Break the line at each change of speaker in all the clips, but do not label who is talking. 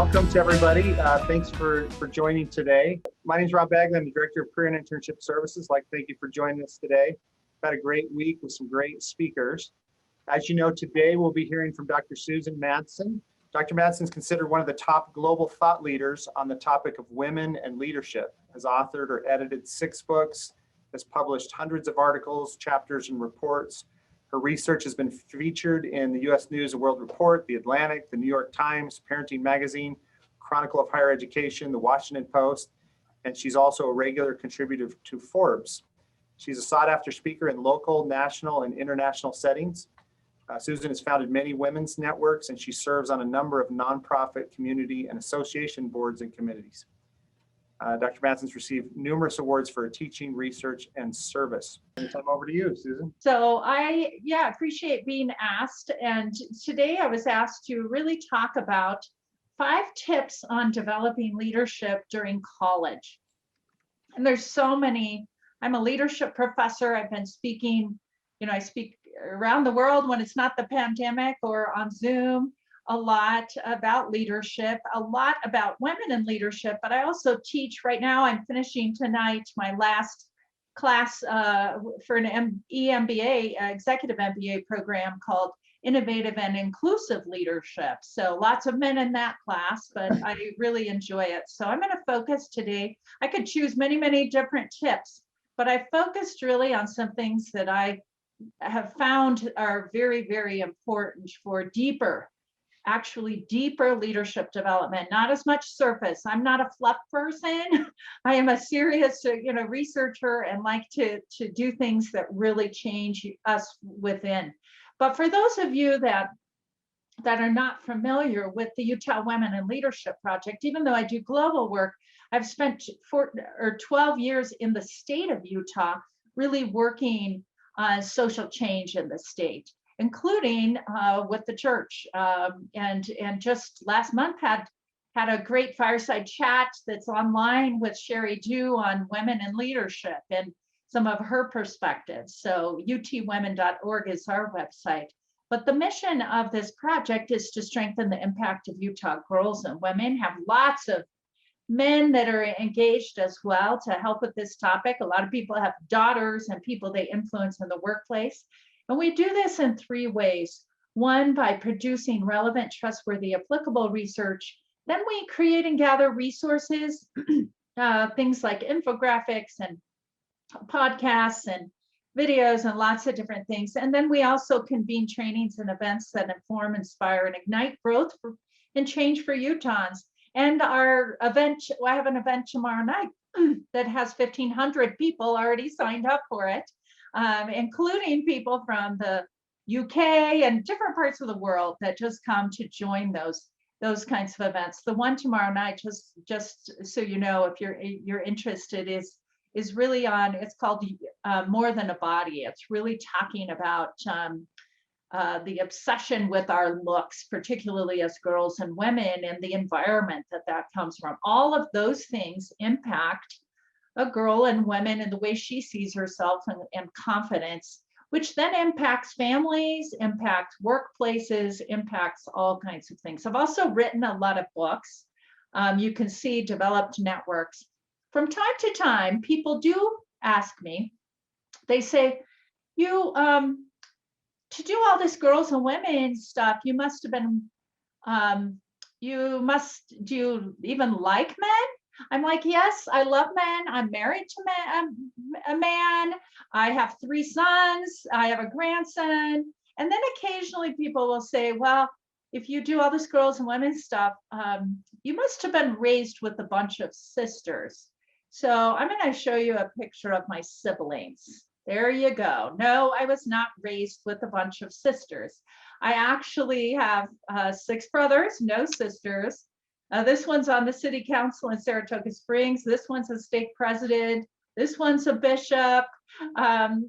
welcome to everybody. Thanks for joining today. My name is Rob Bagley. I'm the Director of Career and Internship Services. I'd like to thank you for joining us today. We've had a great week with some great speakers. As you know, today we'll be hearing from Dr. Susan Madsen. Dr. Madsen is considered one of the top global thought leaders on the topic of women and leadership. Has authored or edited 6 books, has published hundreds of articles, chapters, and reports. Her research has been featured in the U.S. News and World Report, The Atlantic, The New York Times, Parenting Magazine, Chronicle of Higher Education, The Washington Post, and she's also a regular contributor to Forbes. She's a sought-after speaker in local, national, and international settings. Susan has founded many women's networks, and she serves on a number of nonprofit, community, and association boards and committees. Dr. Madsen's received numerous awards for her teaching, research, and service. Time over to you, Susan.
So I appreciate being asked. And today I was asked to really talk about 5 tips on developing leadership during college. And there's so many. I'm a leadership professor. I've been speaking, I speak around the world when it's not the pandemic or on Zoom. A lot about leadership, a lot about women in leadership, but I also teach right now. I'm finishing tonight my last class for an EMBA, executive MBA program called Innovative and Inclusive Leadership. So lots of men in that class, but I really enjoy it. So I'm going to focus today. I could choose many, many different tips, but I focused really on some things that I have found are very, very important for deeper leadership development, not as much surface. I'm not a fluff person. I am a serious, researcher and like to do things that really change us within. But for those of you that are not familiar with the Utah Women in Leadership Project, even though I do global work, I've spent 12 years in the state of Utah, really working on social change in the state, including with the church. And just last month had a great fireside chat that's online with Sherry Dew on women in leadership and some of her perspectives. So utwomen.org is our website. But the mission of this project is to strengthen the impact of Utah girls and women, have lots of men that are engaged as well to help with this topic. A lot of people have daughters and people they influence in the workplace. And we do this in 3 ways. 1, by producing relevant, trustworthy, applicable research. Then we create and gather resources, things like infographics and podcasts and videos and lots of different things. And then we also convene trainings and events that inform, inspire, and ignite growth and change for Utahns. And our event, I have an event tomorrow night that has 1,500 people already signed up for it. Including people from the UK and different parts of the world that just come to join those kinds of events. The one tomorrow night, just so you know, if you're interested, is really on. It's called More Than a Body. It's really talking about the obsession with our looks, particularly as girls and women, and the environment that comes from. All of those things impact a girl and women and the way she sees herself and confidence, which then impacts families, impacts workplaces, impacts all kinds of things. I've also written a lot of books. You can see developed networks. From time to time, people do ask me, they say, to do all this girls and women stuff, you must have been, do you even like men? I'm like, yes, I love men. I'm married to a man. I have 3 sons. I have a grandson. And then occasionally people will say, well, if you do all this girls and women stuff, you must have been raised with a bunch of sisters. So I'm going to show you a picture of my siblings. There you go. No, I was not raised with a bunch of sisters. I actually have 6 brothers, no sisters. This one's on the city council in Saratoga Springs. This one's a stake president. This one's a bishop.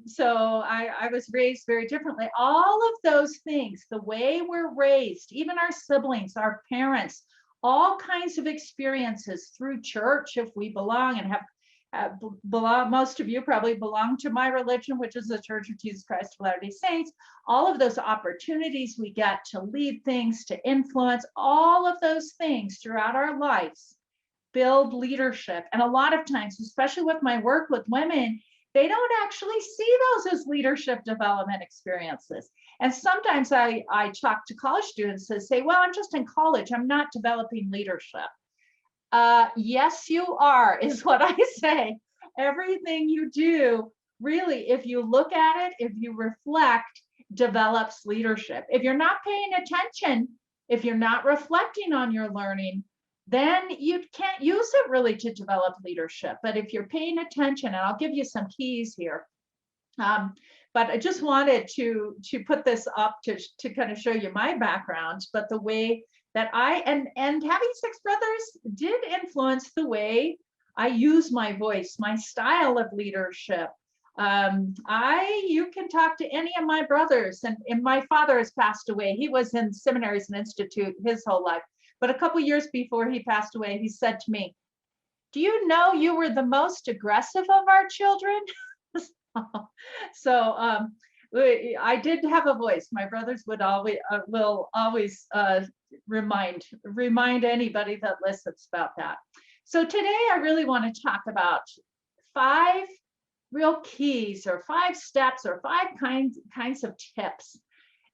So I was raised very differently. All of those things, the way we're raised, even our siblings, our parents, all kinds of experiences through church, if we belong and have most of you probably belong to my religion, which is the Church of Jesus Christ of Latter-day Saints. All of those opportunities we get to lead things, to influence, all of those things throughout our lives build leadership. And a lot of times, especially with my work with women, they don't actually see those as leadership development experiences. And sometimes I talk to college students that say, well, I'm just in college, I'm not developing leadership. Yes, you are, is what I say. Everything you do, really, if you look at it, if you reflect, develops leadership. If you're not paying attention, if you're not reflecting on your learning, then you can't use it really to develop leadership. But if you're paying attention, and I'll give you some keys here. But I just wanted to put this up to kind of show you my background, but the way that and having 6 brothers did influence the way I use my voice, my style of leadership. You can talk to any of my brothers, and my father has passed away. He was in seminaries and institute his whole life. But a couple years before he passed away, he said to me, do you know you were the most aggressive of our children? So I did have a voice. My brothers would will always remind anybody that listens about that. So today I really want to talk about 5 real keys, or 5 steps, or 5 kinds of tips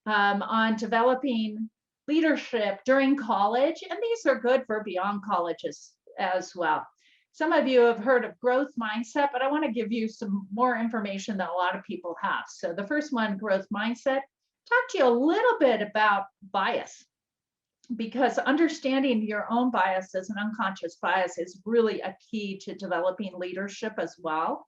on developing leadership during college. And these are good for beyond colleges as well. Some of you have heard of growth mindset, but I want to give you some more information that a lot of people have. So the first one, growth mindset, talk to you a little bit about bias, because understanding your own biases and unconscious bias is really a key to developing leadership as well.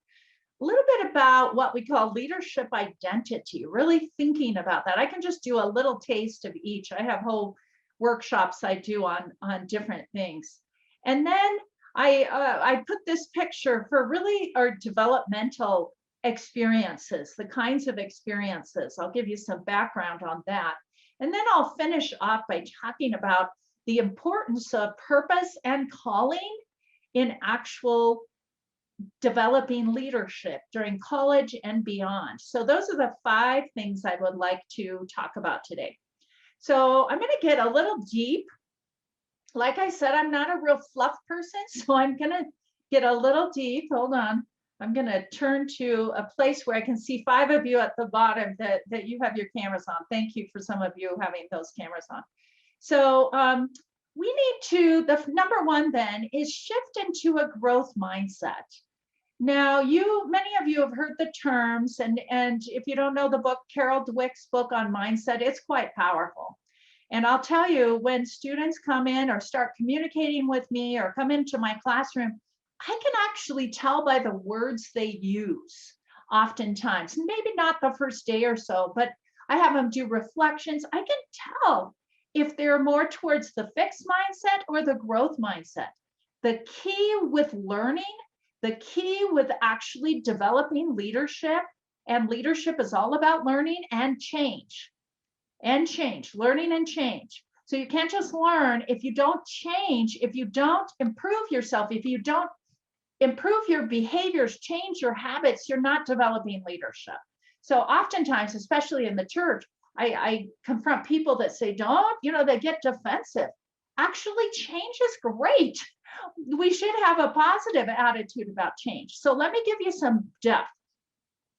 A little bit about what we call leadership identity, really thinking about that. I can just do a little taste of each. I have whole workshops I do on different things. And then I put this picture for really our developmental experiences, the kinds of experiences. I'll give you some background on that. And then I'll finish off by talking about the importance of purpose and calling in actual developing leadership during college and beyond. So those are the 5 things I would like to talk about today. So I'm going to get a little deep. Like I said, I'm not a real fluff person, so I'm going to get a little deep. Hold on. I'm going to turn to a place where I can see 5 of you at the bottom that you have your cameras on. Thank you for some of you having those cameras on. So we need to, the number 1 then is shift into a growth mindset. Now, many of you have heard the terms, and if you don't know the book, Carol Dweck's book on mindset, it's quite powerful. And I'll tell you, when students come in or start communicating with me or come into my classroom, I can actually tell by the words they use oftentimes, maybe not the first day or so, but I have them do reflections. I can tell if they're more towards the fixed mindset or the growth mindset. The key with learning, the key with actually developing leadership, and leadership is all about learning and change. Learning and change. So you can't just learn if you don't change, if you don't improve yourself, if you don't improve your behaviors, change your habits, you're not developing leadership. So oftentimes, especially in the church, I confront people that say, they get defensive. Actually, change is great. We should have a positive attitude about change. So let me give you some depth.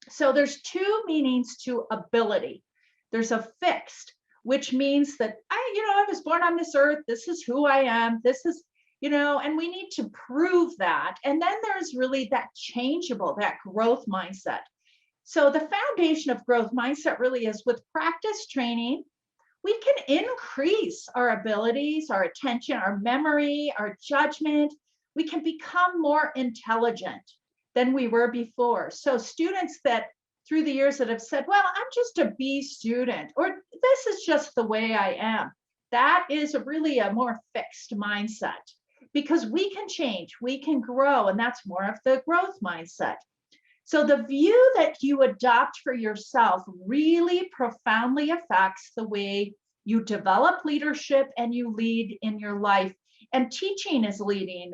So there's 2 meanings to ability. There's a fixed, which means that I was born on this earth. This is who I am. This is, and we need to prove that. And then there's really that changeable, that growth mindset. So the foundation of growth mindset really is with practice training, we can increase our abilities, our attention, our memory, our judgment. We can become more intelligent than we were before. So students that through the years that have said, well, I'm just a B student, or this is just the way I am. That is really a more fixed mindset, because we can change, we can grow, and that's more of the growth mindset. So the view that you adopt for yourself really profoundly affects the way you develop leadership and you lead in your life. And teaching is leading,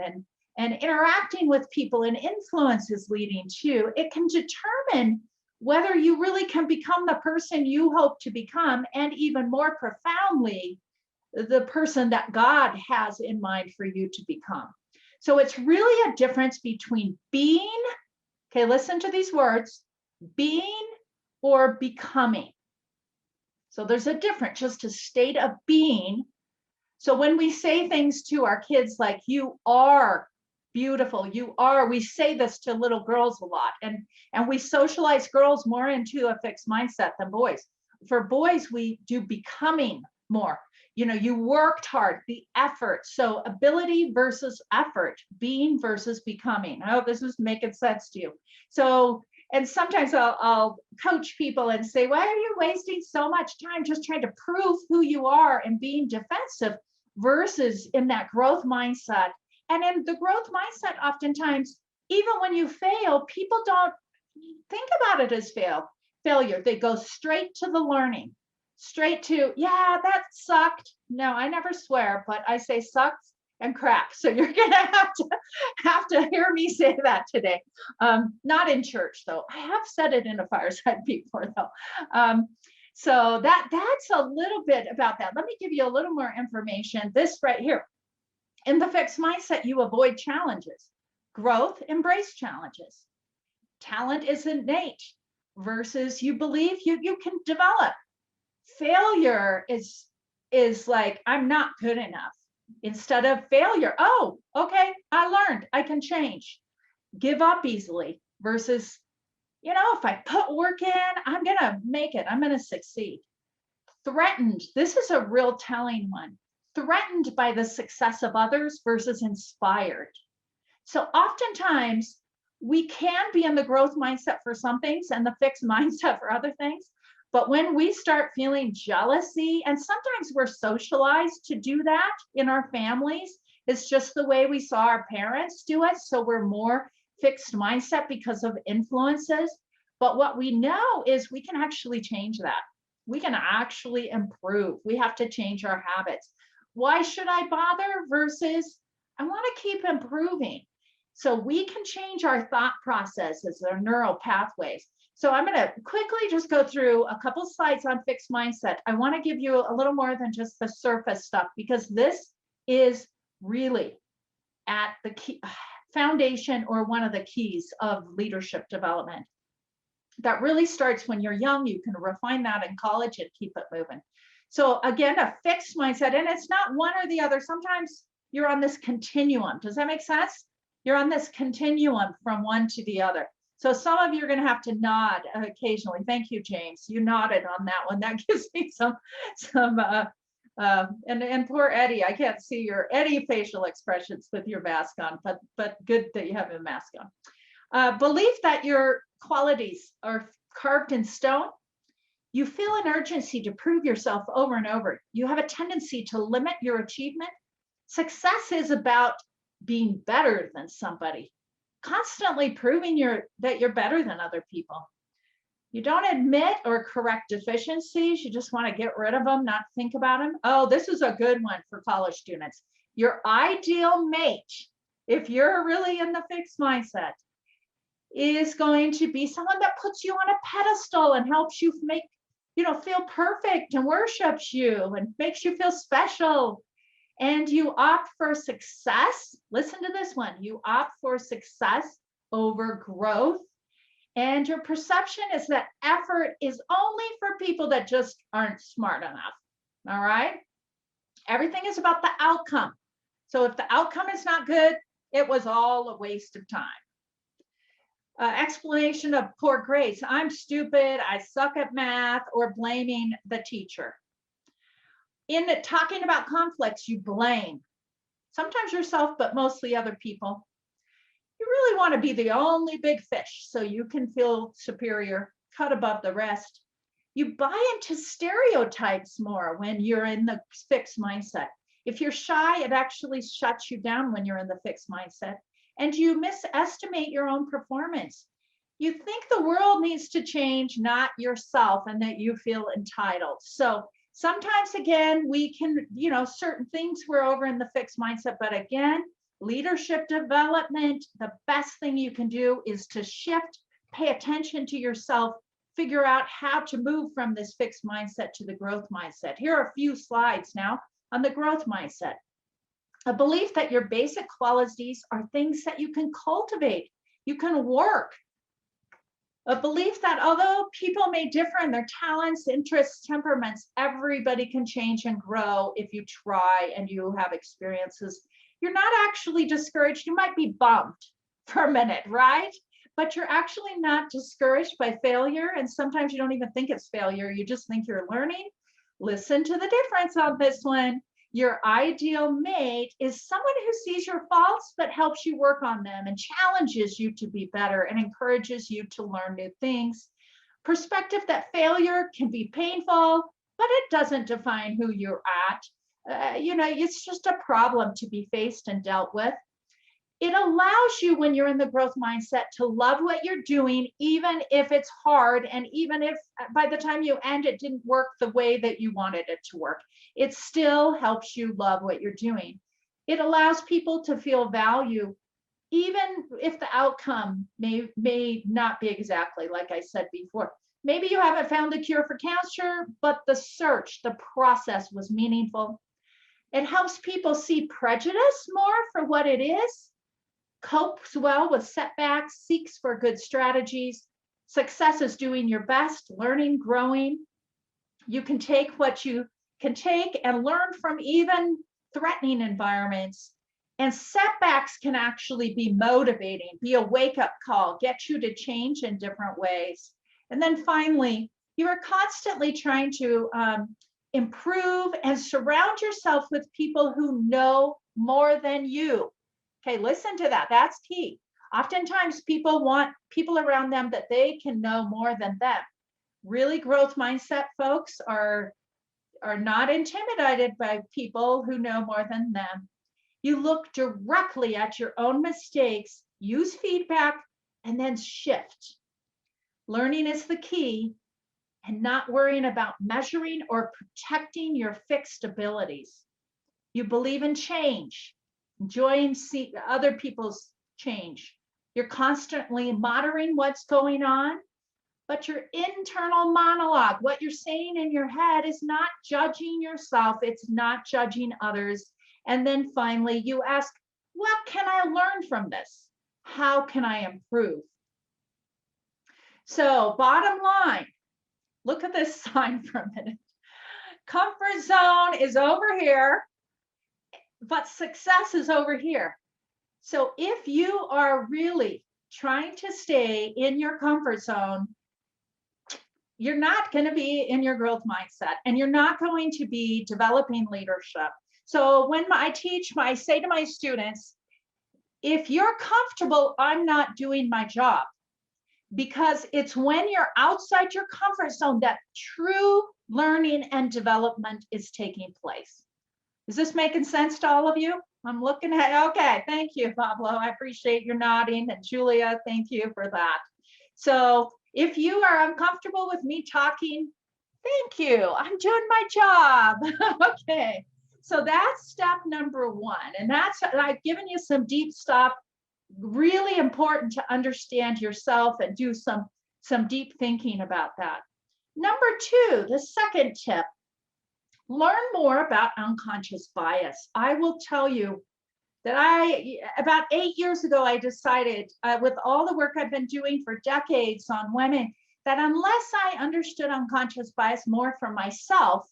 and interacting with people and influence is leading to, it can determine whether you really can become the person you hope to become, and even more profoundly, the person that God has in mind for you to become. So it's really a difference between being, okay, listen to these words, being or becoming. So there's a difference, just a state of being. So when we say things to our kids like, you are beautiful, you are, we say this to little girls a lot, and we socialize girls more into a fixed mindset than boys. For boys, we do becoming more. You know, you worked hard, the effort. So ability versus effort, being versus becoming. I hope this is making sense to you. So, and sometimes I'll coach people and say, why are you wasting so much time just trying to prove who you are and being defensive versus in that growth mindset? And in the growth mindset, oftentimes, even when you fail, people don't think about it as failure. They go straight to the learning. Straight to, yeah, that sucked. No, I never swear, but I say sucks and crap. So you're gonna have to hear me say that today. Not in church though. I have said it in a fireside before though. So that's a little bit about that. Let me give you a little more information. This right here. In the fixed mindset, you avoid challenges. Growth, embrace challenges. Talent is innate versus you believe you can develop. Failure is like, I'm not good enough. Instead of failure, oh, okay, I learned, I can change. Give up easily versus, you know, if I put work in, I'm gonna make it, I'm gonna succeed. Threatened, this is a real telling one. Threatened by the success of others versus inspired. So oftentimes we can be in the growth mindset for some things and the fixed mindset for other things. But when we start feeling jealousy, and sometimes we're socialized to do that in our families, it's just the way we saw our parents do it. So we're more fixed mindset because of influences. But what we know is we can actually change that. We can actually improve. We have to change our habits. Why should I bother versus I want to keep improving? So we can change our thought processes, our neural pathways. So I'm going to quickly just go through a couple slides on fixed mindset. I want to give you a little more than just the surface stuff, because this is really at the key foundation or one of the keys of leadership development. That really starts when you're young. You can refine that in college and keep it moving. So again, a fixed mindset, and it's not one or the other. Sometimes you're on this continuum. Does that make sense? You're on this continuum from one to the other. So some of you are going to have to nod occasionally. Thank you, James. You nodded on that one. That gives me and poor Eddie. I can't see your Eddie facial expressions with your mask on, but good that you have a mask on. Belief that your qualities are carved in stone. You feel an urgency to prove yourself over and over. You have a tendency to limit your achievement. Success is about being better than somebody. Constantly proving that you're better than other people. You don't admit or correct deficiencies. You just want to get rid of them, not think about them. Oh, this is a good one for college students. Your ideal mate, if you're really in the fixed mindset, is going to be someone that puts you on a pedestal and helps you feel perfect and worships you and makes you feel special. And you opt for success. Listen to this one. You opt for success over growth. And your perception is that effort is only for people that just aren't smart enough. All right. Everything is about the outcome. So if the outcome is not good, it was all a waste of time. Explanation of poor grades. I'm stupid. I suck at math, or blaming the teacher. In talking about conflicts, you blame sometimes yourself, but mostly other people. You really want to be the only big fish so you can feel superior, cut above the rest. You buy into stereotypes more when you're in the fixed mindset. If you're shy, it actually shuts you down when you're in the fixed mindset. And you misestimate your own performance. You think the world needs to change, not yourself, and that you feel entitled. So sometimes, again, we can, certain things we're over in the fixed mindset, but again, Leadership development, the best thing you can do is to shift, pay attention to yourself, figure out how to move from this fixed mindset to the growth mindset. Here are a few slides now on the growth mindset. A belief that your basic qualities are things that you can cultivate, you can work. A belief that although people may differ in their talents, interests, temperaments, everybody can change and grow if you try and you have experiences. You're not actually discouraged. You might be bummed for a minute, right? But you're actually not discouraged by failure. And sometimes you don't even think it's failure. You just think you're learning. Listen to the difference on this one. Your ideal mate is someone who sees your faults, but helps you work on them and challenges you to be better and encourages you to learn new things. Perspective that failure can be painful, but it doesn't define who you're at. It's just a problem to be faced and dealt with. It allows you, when you're in the growth mindset, to love what you're doing, even if it's hard, and even if by the time you end, it didn't work the way that you wanted it to work. It still helps you love what you're doing. It allows people to feel value, even if the outcome may not be exactly like I said before. Maybe you haven't found the cure for cancer, but the search, the process was meaningful. It helps people see prejudice more for what it is, copes well with setbacks, seeks for good strategies. Success is doing your best, learning, growing. You can take what you can take and learn from even threatening environments. And setbacks can actually be motivating, be a wake-up call, get you to change in different ways. And then finally, you are constantly trying to improve and surround yourself with people who know more than you. Okay, listen to that. That's key. Oftentimes people want people around them that they can know more than them. Really growth mindset folks are not intimidated by people who know more than them. You look directly at your own mistakes, use feedback, and then shift. Learning is the key, and not worrying about measuring or protecting your fixed abilities. You believe in change, enjoying other people's change. You're constantly monitoring what's going on, but your internal monologue, what you're saying in your head, is not judging yourself, it's not judging others. And then finally, you ask, what can I learn from this? How can I improve? So bottom line, look at this sign for a minute. Comfort zone is over here, but success is over here. So if you are really trying to stay in your comfort zone, you're not going to be in your growth mindset, and you're not going to be developing leadership. So when I teach, I say to my students, if you're comfortable, I'm not doing my job. Because it's when you're outside your comfort zone that true learning and development is taking place. Is this making sense to all of you? I'm looking at, okay, thank you, Pablo. I appreciate your nodding. And Julia, thank you for that. So if you are uncomfortable with me talking, thank you. I'm doing my job. Okay. So that's step number one. And I've given you some deep stuff. Really important to understand yourself and do some deep thinking about that. Number two, the second tip, learn more about unconscious bias. I will tell you that about 8 years ago, I decided with all the work I've been doing for decades on women, that unless I understood unconscious bias more for myself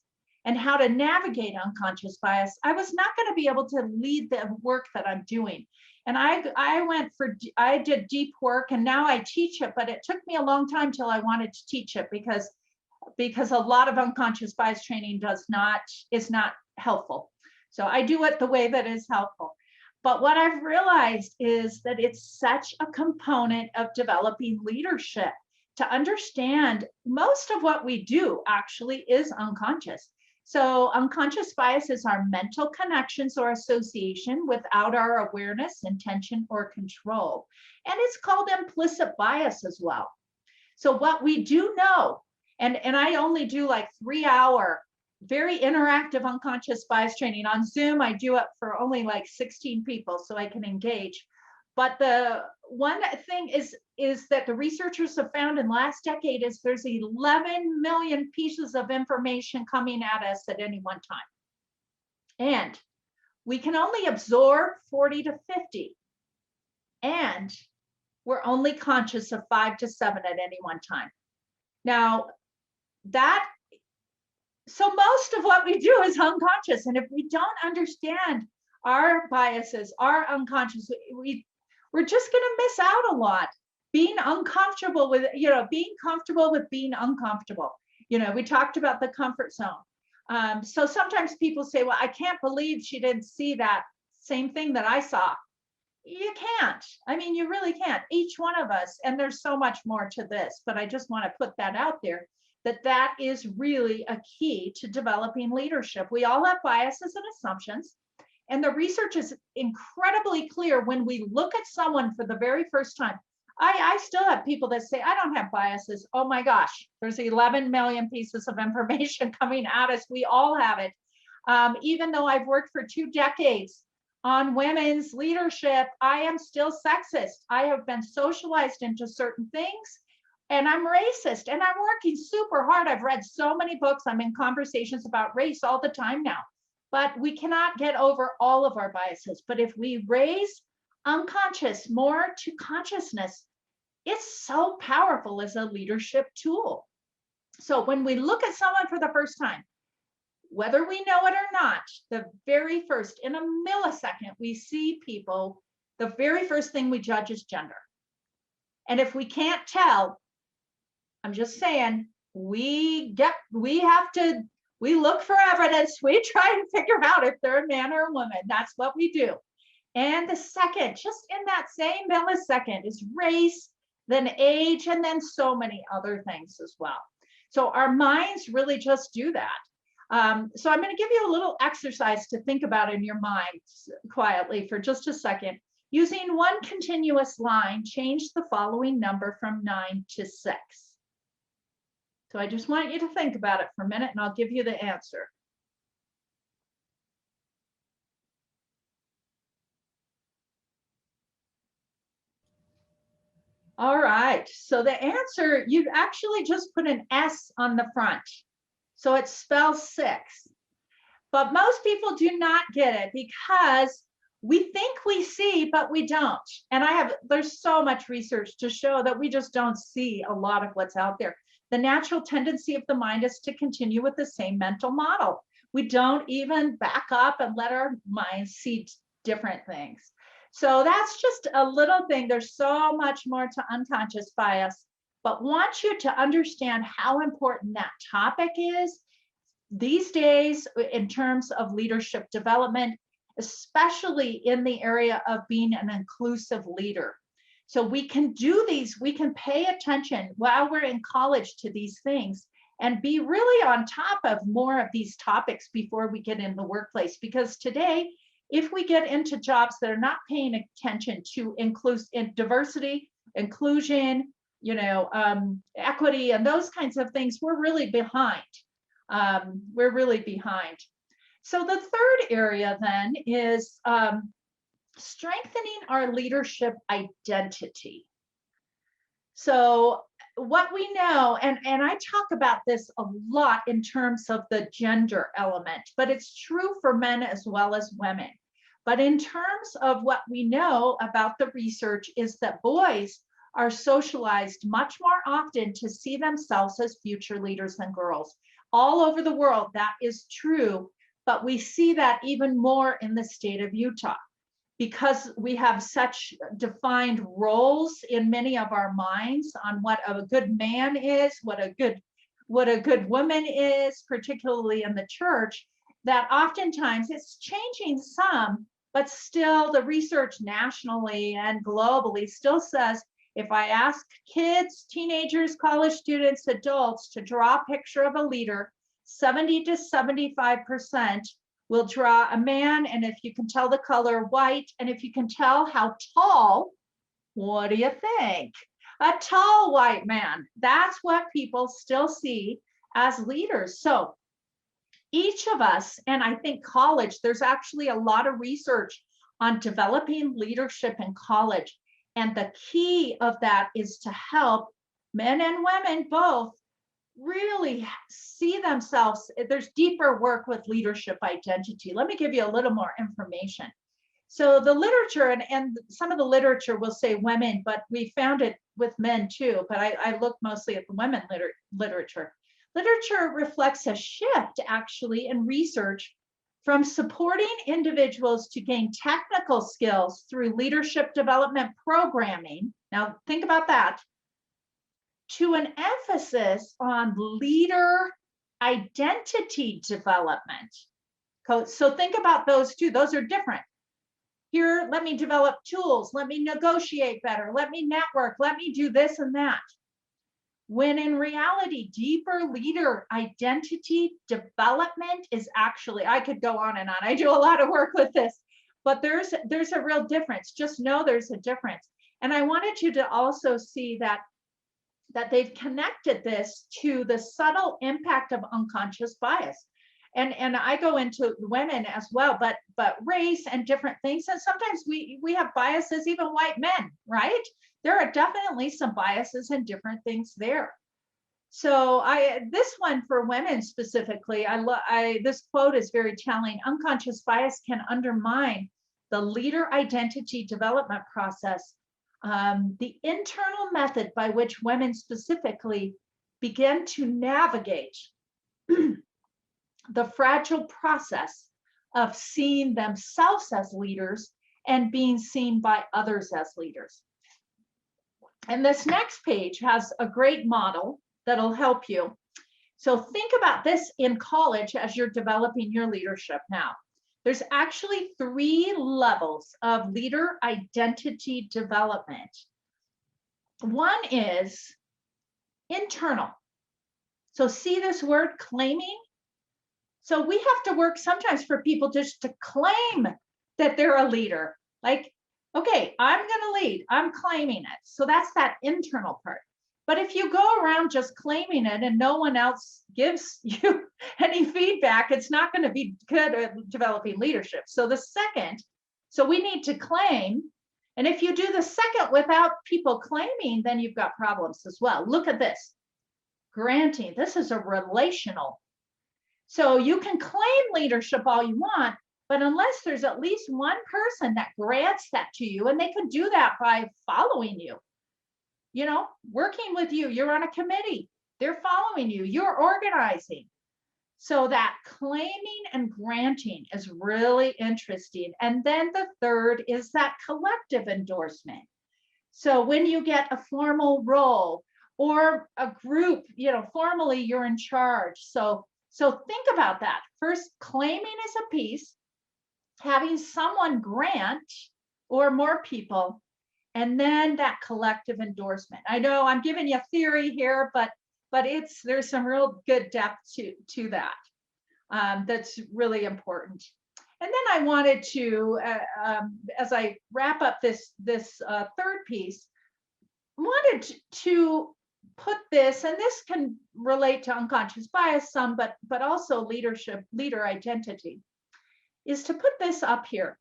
and how to navigate unconscious bias, I was not going to be able to lead the work that I'm doing. And I did deep work, and now I teach it, but it took me a long time till I wanted to teach it because a lot of unconscious bias training is not helpful. So I do it the way that is helpful. But what I've realized is that it's such a component of developing leadership to understand most of what we do actually is unconscious. So unconscious bias is our mental connections or association without our awareness, intention, or control. And it's called implicit bias as well. So what we do know, and I only do like 3-hour very interactive unconscious bias training. On Zoom, I do it for only like 16 people so I can engage. But the one thing is that the researchers have found in the last decade is there's 11 million pieces of information coming at us at any one time. And we can only absorb 40 to 50. And we're only conscious of 5 to 7 at any one time. Now, so most of what we do is unconscious. And if we don't understand our biases, our unconscious, we're just going to miss out a lot. Being uncomfortable with, being comfortable with being uncomfortable. We talked about the comfort zone. So sometimes people say, well, I can't believe she didn't see that same thing that I saw. You can't. I mean, you really can't. Each one of us, and there's so much more to this, but I just want to put that out there, that is really a key to developing leadership. We all have biases and assumptions, and the research is incredibly clear when we look at someone for the very first time. I still have people that say, I don't have biases. Oh my gosh, there's 11 million pieces of information coming at us. We all have it. Even though I've worked for 2 decades on women's leadership, I am still sexist. I have been socialized into certain things, and I'm racist, and I'm working super hard. I've read so many books. I'm in conversations about race all the time now, but we cannot get over all of our biases. But if we raise unconscious more to consciousness, it's so powerful as a leadership tool. So when we look at someone for the first time, whether we know it or not, the very first, in a millisecond, we see people, the very first thing we judge is gender. And if we can't tell, I'm just saying, we look for evidence. We try and figure out if they're a man or a woman. That's what we do. And the second, just in that same millisecond, is race, then age, and then so many other things as well. So our minds really just do that. So I'm going to give you a little exercise to think about in your mind quietly for just a second. Using one continuous line, change the following number from 9 to 6. So I just want you to think about it for a minute, and I'll give you the answer. All right, so the answer, you've actually just put an S on the front. So it spells 6. But most people do not get it because we think we see, but we don't. And there's so much research to show that we just don't see a lot of what's out there. The natural tendency of the mind is to continue with the same mental model. We don't even back up and let our minds see different things. So that's just a little thing. There's so much more to unconscious bias, but want you to understand how important that topic is these days in terms of leadership development, especially in the area of being an inclusive leader. So we can do these, we can pay attention while we're in college to these things and be really on top of more of these topics before we get in the workplace. Because today, if we get into jobs that are not paying attention to diversity, inclusion, equity, and those kinds of things, we're really behind. So the third area then is strengthening our leadership identity. So what we know, and I talk about this a lot in terms of the gender element, but it's true for men as well as women. But in terms of what we know about the research is that boys are socialized much more often to see themselves as future leaders than girls. All over the world, that is true, but we see that even more in the state of Utah because we have such defined roles in many of our minds on what a good man is, what a good woman is, particularly in the church, that oftentimes it's changing some, but still the research nationally and globally still says, if I ask kids, teenagers, college students, adults to draw a picture of a leader, 70 to 75% will draw a man, and if you can tell the color, white, and if you can tell how tall, what do you think? A tall white man. That's what people still see as leaders. So each of us, and I think college, there's actually a lot of research on developing leadership in college. And the key of that is to help men and women both really see themselves. There's deeper work with leadership identity. Let me give you a little more information. So the literature, and some of the literature will say women, but we found it with men too, but I look mostly at the women literature. Literature reflects a shift actually in research from supporting individuals to gain technical skills through leadership development programming. Now think about that, to an emphasis on leader identity development. So think about those two, those are different. Here, let me develop tools, let me negotiate better, let me network, let me do this and that. When in reality, deeper leader identity development is actually, I could go on and on. I do a lot of work with this, but there's a real difference. Just know there's a difference. And I wanted you to also see that they've connected this to the subtle impact of unconscious bias. And I go into women as well, but race and different things. And sometimes we have biases, even white men, right? There are definitely some biases and different things there. So this one for women specifically, this quote is very telling. Unconscious bias can undermine the leader identity development process, the internal method by which women specifically begin to navigate the fragile process of seeing themselves as leaders and being seen by others as leaders. And this next page has a great model that'll help you. So think about this in college as you're developing your leadership now. There's actually 3 levels of leader identity development. One is internal. So see this word, claiming? So we have to work sometimes for people just to claim that they're a leader. Like, okay, I'm going to lead. I'm claiming it. So that's that internal part. But if you go around just claiming it and no one else gives you any feedback, it's not going to be good at developing leadership. So the second, so we need to claim. And if you do the second without people claiming, then you've got problems as well. Look at this. Granting. This is a relational. So you can claim leadership all you want, but unless there's at least one person that grants that to you, and they can do that by following you, you know, working with you, you're on a committee, they're following you, you're organizing. So that claiming and granting is really interesting. And then the third is that collective endorsement. So when you get a formal role or a group, you know, formally you're in charge. So think about that. First, claiming is a piece, having someone grant or more people, and then that collective endorsement. I know I'm giving you a theory here, but there's some real good depth to that. That's really important. And then I wanted to, as I wrap up this third piece, wanted to put this, and this can relate to unconscious bias some, but also leader identity, is to put this up here.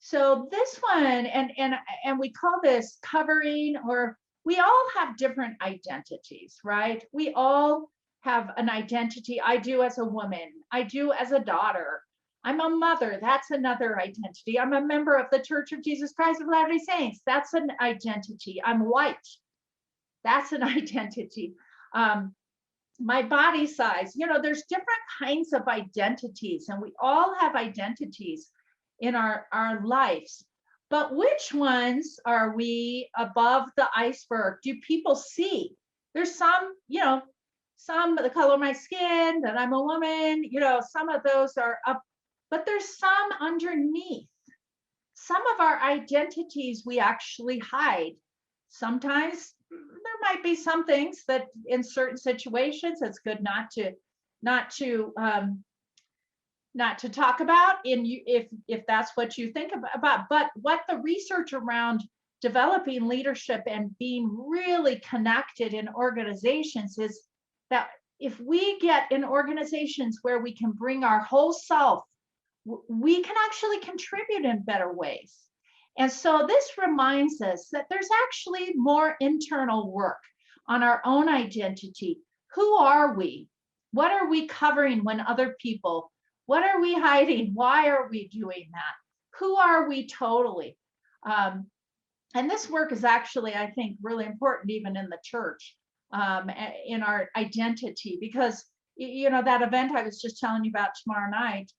So this one, and we call this covering, or we all have different identities, right? We all have an identity. I do as a woman, I do as a daughter, I'm a mother, that's another identity. I'm a member of the Church of Jesus Christ of Latter-day Saints, that's an identity. I'm white, that's an identity. My body size, you know, there's different kinds of identities, and we all have identities in our lives. But which ones are we above the iceberg? Do people see? There's some, you know, some the color of my skin, that I'm a woman, you know, some of those are up, but there's some underneath. Some of our identities we actually hide. Sometimes there might be some things that in certain situations it's good not to talk about if that's what you think about. But what the research around developing leadership and being really connected in organizations is that if we get in organizations where we can bring our whole self, we can actually contribute in better ways. And so this reminds us that there's actually more internal work on our own identity. Who are we? What are we covering when other people? What are we hiding? Why are we doing that? Who are we totally? And this work is actually, I think, really important even in the church, in our identity, because, you know, that event I was just telling you about tomorrow night,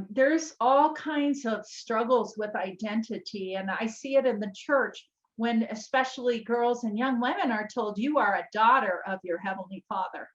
there's all kinds of struggles with identity. And I see it in the church when especially girls and young women are told, you are a daughter of your Heavenly Father.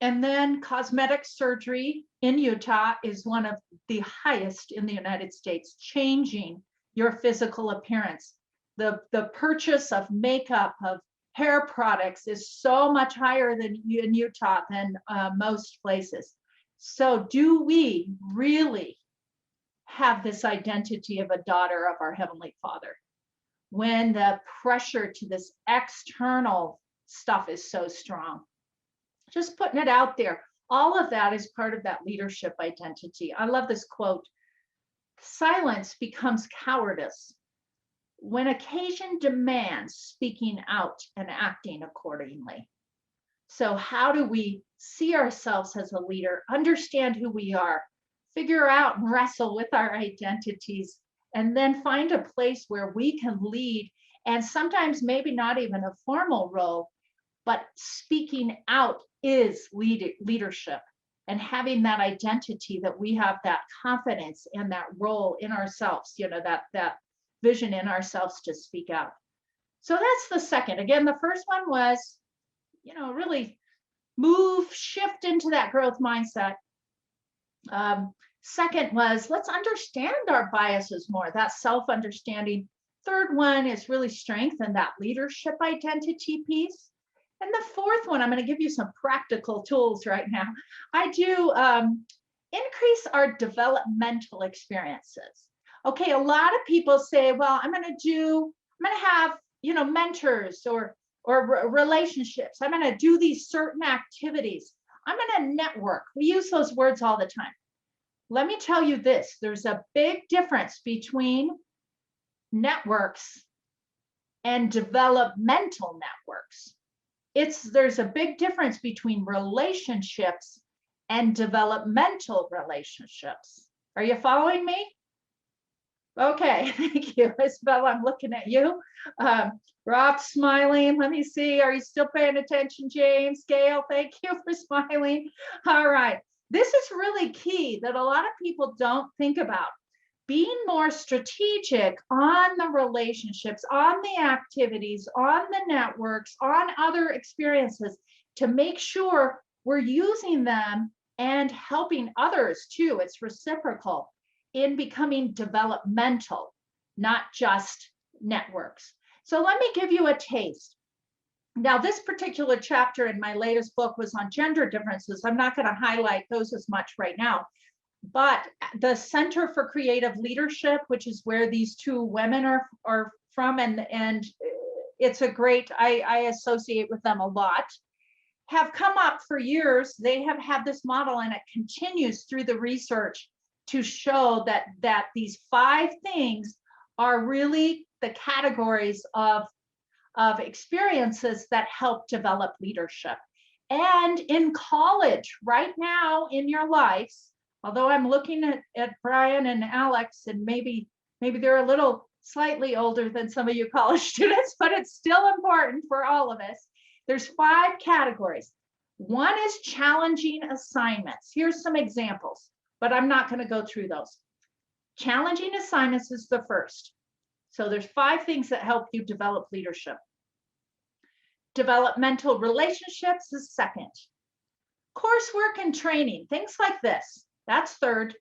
And then cosmetic surgery in Utah is one of the highest in the United States, changing your physical appearance. The purchase of makeup, of hair products is so much higher than in Utah than most places. So do we really have this identity of a daughter of our Heavenly Father when the pressure to this external stuff is so strong? Just putting it out there. All of that is part of that leadership identity. I love this quote. Silence becomes cowardice when occasion demands speaking out and acting accordingly. So how do we see ourselves as a leader, understand who we are, figure out and wrestle with our identities, and then find a place where we can lead, and sometimes maybe not even a formal role, but speaking out is leadership, and having that identity that we have that confidence and that role in ourselves, you know, that vision in ourselves to speak out. So that's the second. Again, the first one was, you know, really shift into that growth mindset. Second was, let's understand our biases more, that self-understanding. Third one is really strengthen that leadership identity piece. And the fourth one, I'm going to give you some practical tools right now. I do increase our developmental experiences. Okay, a lot of people say, well, I'm going to have, you know, mentors or relationships. I'm going to do these certain activities. I'm going to network. We use those words all the time. Let me tell you this, there's a big difference between networks and developmental networks. There's a big difference between relationships and developmental relationships. Are you following me? Okay, thank you, Isabel. I'm looking at you. Rob's smiling. Let me see. Are you still paying attention, James? Gail, thank you for smiling. All right. This is really key that a lot of people don't think about. Being more strategic on the relationships, on the activities, on the networks, on other experiences to make sure we're using them and helping others too. It's reciprocal in becoming developmental, not just networks. So let me give you a taste. Now, this particular chapter in my latest book was on gender differences. I'm not going to highlight those as much right now. But the Center for Creative Leadership, which is where these two women are from, and it's a great, I associate with them a lot, have come up for years. They have had this model, and it continues through the research to show that these 5 things are really the categories of experiences that help develop leadership. And in college, right now in your lives, although I'm looking at Brian and Alex, and maybe they're a little slightly older than some of you college students, but it's still important for all of us. There's 5 categories. One is challenging assignments. Here's some examples, but I'm not going to go through those. Challenging assignments is the first. So there's 5 things that help you develop leadership. Developmental relationships is second. Coursework and training, things like this. That's third.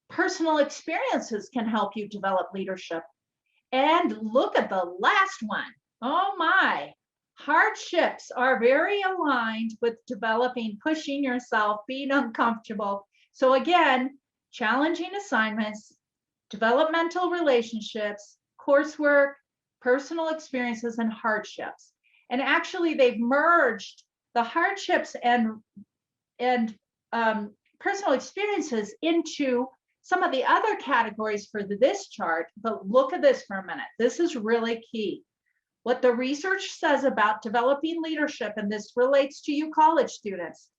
Personal experiences can help you develop leadership. And look at the last one. Oh my, hardships are very aligned with developing, pushing yourself, being uncomfortable. So again, challenging assignments, developmental relationships, coursework, personal experiences and hardships. And actually, they've merged the hardships and personal experiences into some of the other categories for this chart. But look at this for a minute. This is really key. What the research says about developing leadership, and this relates to you college students,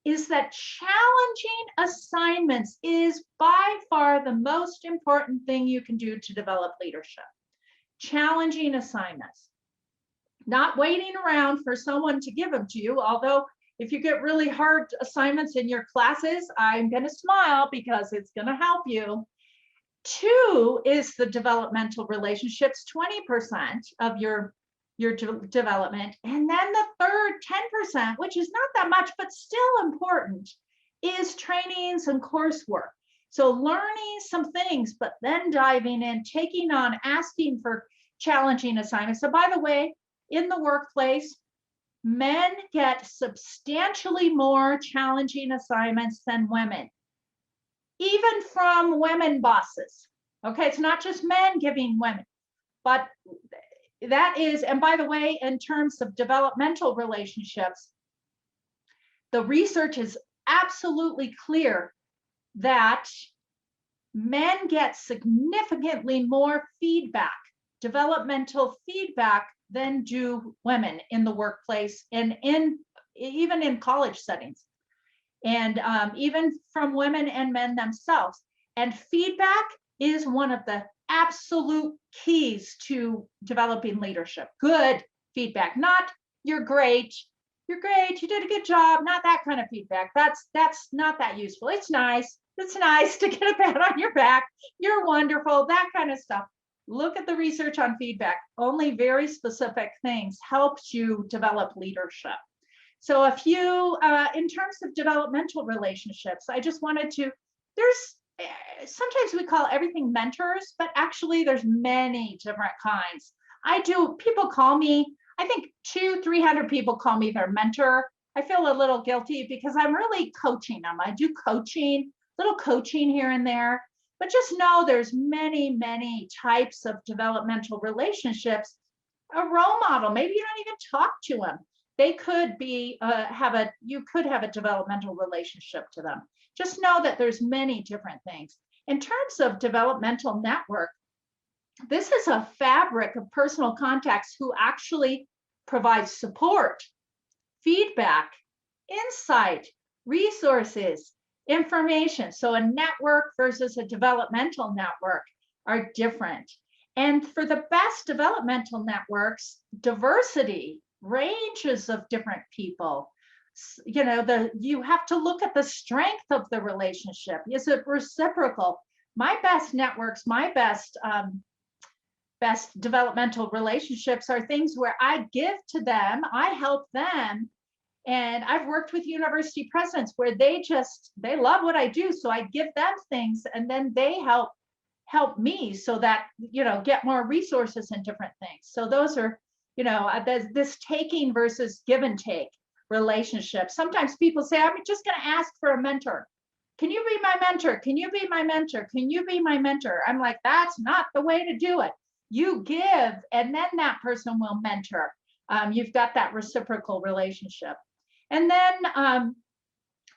is that challenging assignments is by far the most important thing you can do to develop leadership. Challenging assignments. Not waiting around for someone to give them to you, although if you get really hard assignments in your classes, I'm going to smile because it's going to help you. 2 is the developmental relationships, 20% of your development. And then the third 10%, which is not that much, but still important, is trainings and coursework. So learning some things, but then diving in, taking on, asking for challenging assignments. So by the way, in the workplace, men get substantially more challenging assignments than women, even from women bosses. Okay, it's not just men giving women, but that is, and by the way, in terms of developmental relationships, the research is absolutely clear that men get significantly more feedback, developmental feedback, than do women in the workplace and even in college settings, and even from women and men themselves. And feedback is one of the absolute keys to developing leadership. Good feedback, not you're great, you did a good job, not that kind of feedback. That's not that useful. It's nice to get a pat on your back, you're wonderful, that kind of stuff. Look at the research on feedback. Only very specific things helps you develop leadership. So a few, in terms of developmental relationships, I just wanted to, sometimes we call everything mentors, but actually there's many different kinds. People call me, I think 200-300 people call me their mentor. I feel a little guilty because I'm really coaching them. I do coaching, little coaching here and there. But just know there's many, many types of developmental relationships. A role model, maybe you don't even talk to them. They could be, you could have a developmental relationship to them. Just know that there's many different things. In terms of developmental network, this is a fabric of personal contacts who actually provide support, feedback, insight, resources, information. So a network versus a developmental network are different. And for the best developmental networks, diversity, ranges of different people. You know, you have to look at the strength of the relationship. Is it reciprocal? My best networks, my best developmental relationships are things where I give to them, I help them. And I've worked with university presidents where they love what I do. So I give them things and then they help me so that, get more resources and different things. So those are, this taking versus give and take relationship. Sometimes people say, I'm just going to ask for a mentor. Can you be my mentor? Can you be my mentor? Can you be my mentor? I'm like, that's not the way to do it. You give, and then that person will mentor. You've got that reciprocal relationship. And then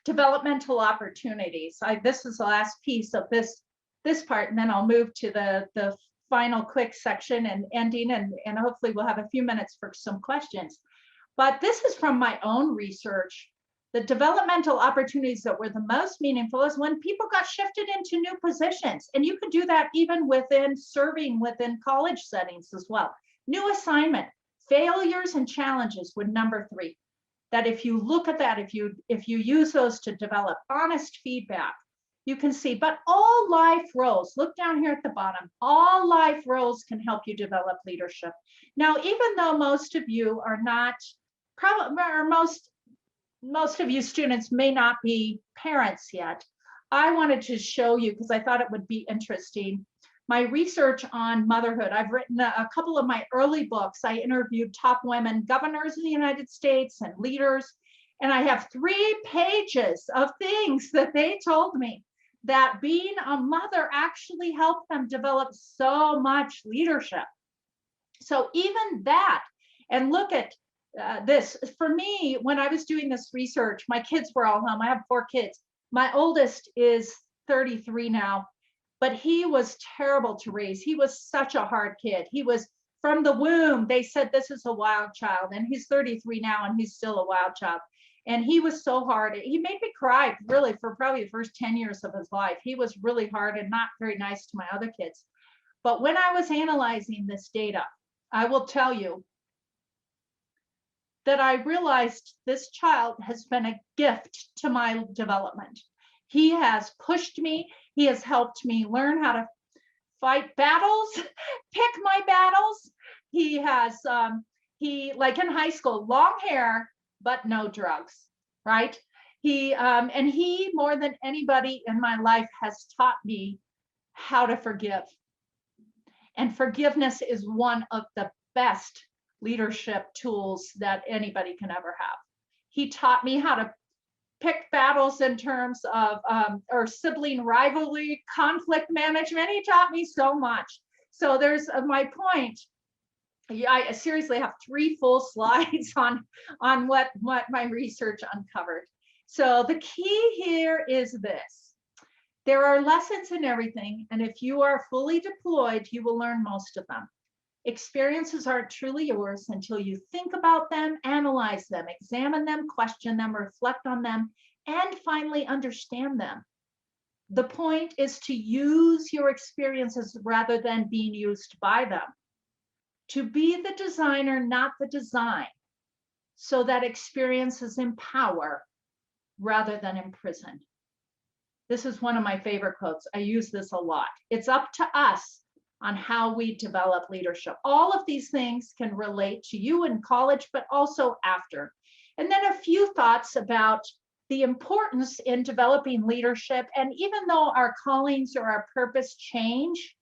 developmental opportunities. This is the last piece of this part, and then I'll move to the final quick section and ending, and hopefully we'll have a few minutes for some questions. But this is from my own research. The developmental opportunities that were the most meaningful is when people got shifted into new positions. And you could do that even serving within college settings as well. New assignment, failures and challenges would number 3. That if you look at that, if you use those to develop honest feedback, you can see, but all life roles, look down here at the bottom, all life roles can help you develop leadership. Now, even though most of you are not, or most of you students may not be parents yet, I wanted to show you, because I thought it would be interesting, my research on motherhood. I've written a couple of my early books. I interviewed top women governors in the United States and leaders, and I have 3 pages of things that they told me that being a mother actually helped them develop so much leadership. So even that, and look at this, for me, when I was doing this research, my kids were all home. I have 4 kids. My oldest is 33 now, but he was terrible to raise. He was such a hard kid. He was from the womb. They said this is a wild child, and he's 33 now, and he's still a wild child. And he was so hard. He made me cry really for probably the first 10 years of his life. He was really hard and not very nice to my other kids. But when I was analyzing this data, I will tell you that I realized this child has been a gift to my development. He has pushed me. He has helped me learn how to fight battles, pick my battles. He has, like in high school, long hair, but no drugs, right? And he, more than anybody in my life, has taught me how to forgive. And forgiveness is one of the best leadership tools that anybody can ever have. He taught me how to pick battles in terms of or sibling rivalry, conflict management. He taught me so much. So there's my point. I seriously have 3 full slides on what my research uncovered. So the key here is this. There are lessons in everything, and if you are fully deployed, you will learn most of them. Experiences aren't truly yours until you think about them, analyze them, examine them, question them, reflect on them, and finally understand them. The point is to use your experiences rather than being used by them. To be the designer, not the design, so that experiences empower rather than imprison. This is one of my favorite quotes. I use this a lot. It's up to us on how we develop leadership. All of these things can relate to you in college, but also after. And then a few thoughts about the importance in developing leadership. And even though our callings or our purpose change,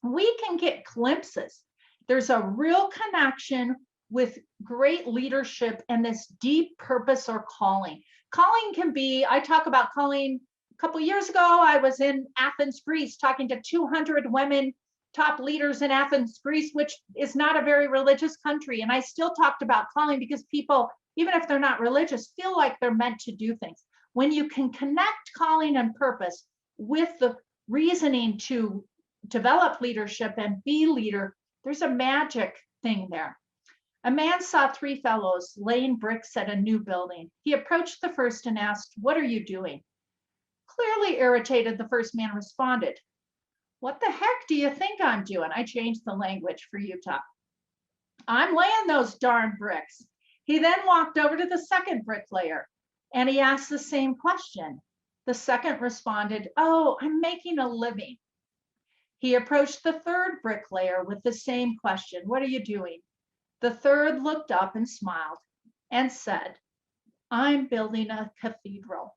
we can get glimpses. There's a real connection with great leadership and this deep purpose or calling. Calling can be, I talk about calling. A couple of years ago, I was in Athens, Greece, talking to 200 women, top leaders in Athens, Greece, which is not a very religious country. And I still talked about calling because people, even if they're not religious, feel like they're meant to do things. When you can connect calling and purpose with the reasoning to develop leadership and be leader, there's a magic thing there. A man saw 3 fellows laying bricks at a new building. He approached the first and asked, "What are you doing?" Clearly irritated, the first man responded, "What the heck do you think I'm doing?" I changed the language for Utah. "I'm laying those darn bricks." He then walked over to the second bricklayer and he asked the same question. The second responded, "Oh, I'm making a living." He approached the third bricklayer with the same question, "What are you doing?" The third looked up and smiled and said, "I'm building a cathedral."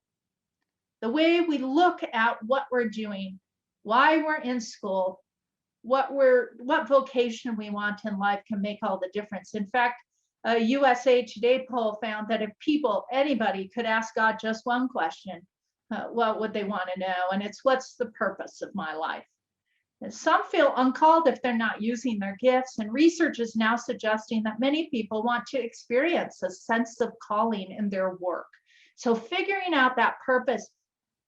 The way we look at what we're doing, why we're in school, what vocation we want in life can make all the difference. In fact, a USA Today poll found that if anybody could ask God just one question, what would they want to know? And it's, what's the purpose of my life? And some feel uncalled if they're not using their gifts, and research is now suggesting that many people want to experience a sense of calling in their work. So figuring out that purpose,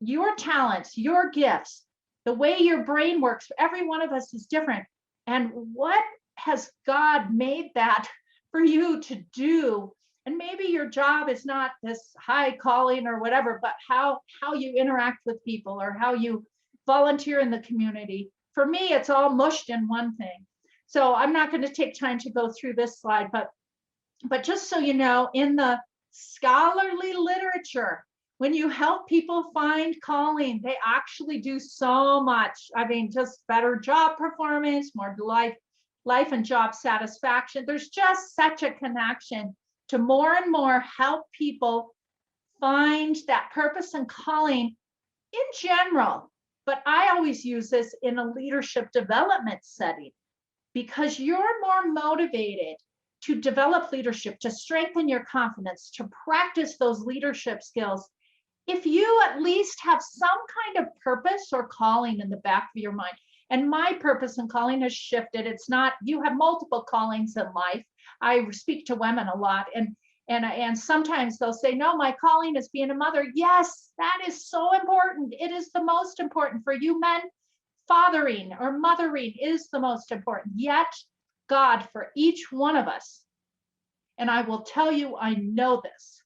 your talents, your gifts, the way your brain works, every one of us is different. And what has God made that for you to do? And maybe your job is not this high calling or whatever, but how you interact with people or how you volunteer in the community. For me, it's all mushed in one thing. So I'm not going to take time to go through this slide, but just so you know, in the scholarly literature, when you help people find calling, they actually do so much. I mean, just better job performance, more life and job satisfaction. There's just such a connection to more and more help people find that purpose and calling in general. But I always use this in a leadership development setting because you're more motivated to develop leadership, to strengthen your confidence, to practice those leadership skills, if you at least have some kind of purpose or calling in the back of your mind. And my purpose and calling has shifted. It's not, you have multiple callings in life. I speak to women a lot, and sometimes they'll say, no, my calling is being a mother. Yes, that is so important. It is the most important. For you men, fathering or mothering is the most important. Yet God, for each one of us, and I will tell you, I know this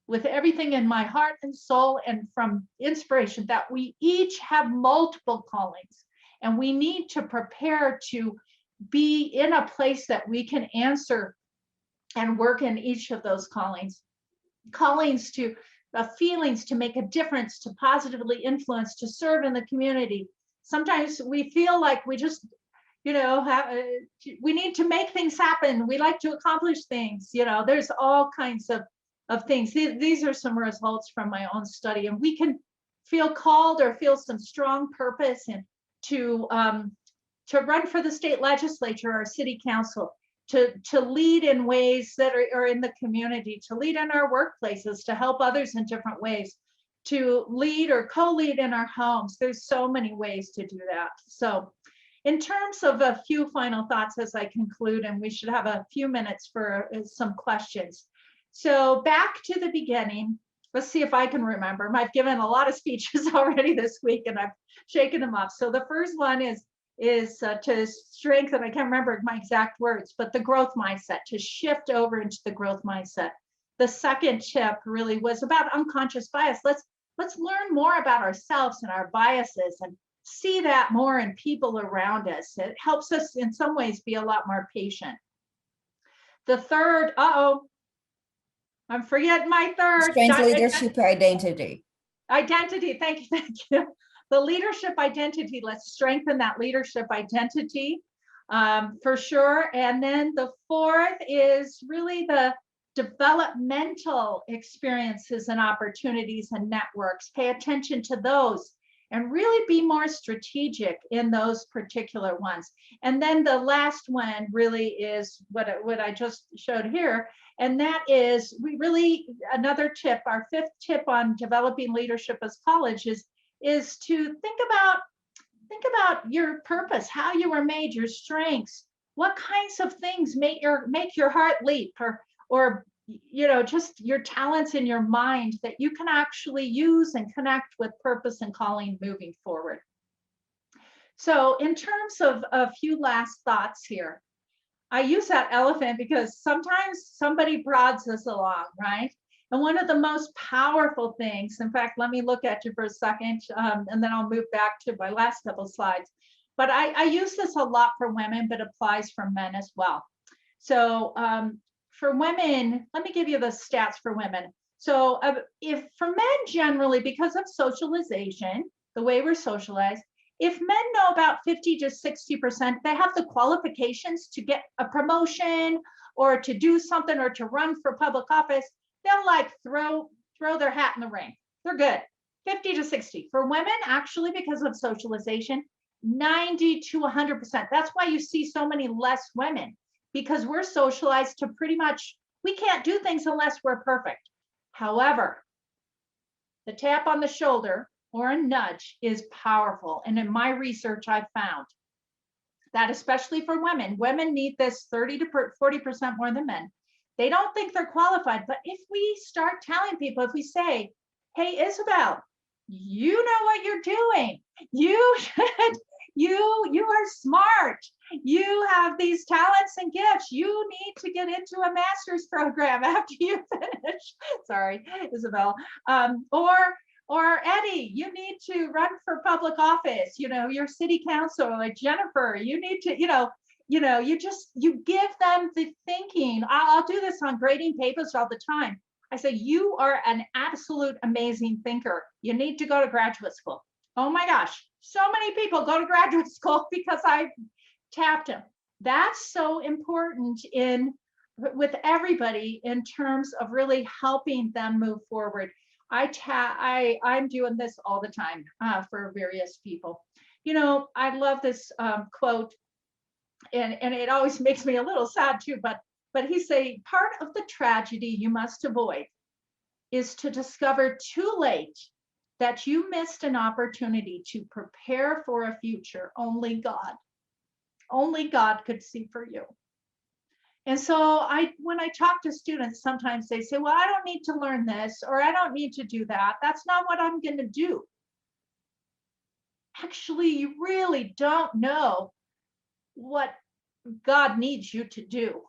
with everything in my heart and soul and from inspiration, that we each have multiple callings, and we need to prepare to be in a place that we can answer and work in each of those callings to feelings to make a difference, to positively influence, to serve in the community. Sometimes we feel like we just, we need to make things happen. We like to accomplish things. There's all kinds of things. These are some results from my own study, and we can feel called or feel some strong purpose and to run for the state legislature or city council, to lead in ways that are in the community, to lead in our workplaces, to help others in different ways, to lead or co-lead in our homes. There's so many ways to do that. So in terms of a few final thoughts as I conclude, and we should have a few minutes for some questions. So back to the beginning, let's see if I can remember. I've given a lot of speeches already this week, and I've shaken them up. So the first one is to strengthen, I can't remember my exact words, but the growth mindset, to shift over into the growth mindset. The second tip really was about unconscious bias. Let's learn more about ourselves and our biases and see that more in people around us. It helps us in some ways be a lot more patient. The third, I'm forgetting my third.
Strength, leadership, identity.
Identity, thank you. The leadership identity, let's strengthen that leadership identity for sure. And then the fourth is really the developmental experiences and opportunities and networks. Pay attention to those and really be more strategic in those particular ones. And then the last one really is what I just showed here. And that is another tip, our fifth tip on developing leadership as college is to think about your purpose, how you were made, your strengths, what kinds of things make your heart leap, or just your talents in your mind that you can actually use and connect with purpose and calling moving forward. So in terms of a few last thoughts here, I use that elephant because sometimes somebody prods us along, right? And one of the most powerful things, in fact, let me look at you for a second, and then I'll move back to my last couple of slides. But I use this a lot for women, but applies for men as well. So for women, let me give you the stats for women. So if for men generally, because of socialization, the way we're socialized, if men know about 50 to 60%, they have the qualifications to get a promotion or to do something or to run for public office, they'll like throw their hat in the ring. They're good. 50 to 60. For women, actually, because of socialization, 90 to 100%. That's why you see so many less women, because we're socialized to pretty much, we can't do things unless we're perfect. However, the tap on the shoulder or a nudge is powerful. And in my research, I've found that especially for women need this 30 to 40% more than men. They don't think they're qualified, but if we start telling people, if we say, hey, Isabel, you know what you're doing. You are smart. You have these talents and gifts. You need to get into a master's program after you finish. Sorry, Isabel. Or Eddie, you need to run for public office. Your city council, like Jennifer, you need to, you give them the thinking. I'll do this on grading papers all the time. I say, you are an absolute amazing thinker. You need to go to graduate school. Oh my gosh, so many people go to graduate school because I tapped them. That's so important with everybody in terms of really helping them move forward. I'm doing this all the time for various people. I love this quote, and it always makes me a little sad too, but he say, part of the tragedy you must avoid is to discover too late that you missed an opportunity to prepare for a future only God could see for you. And so when I talk to students, sometimes they say, well, I don't need to learn this, or I don't need to do that. That's not what I'm going to do. Actually, you really don't know what God needs you to do.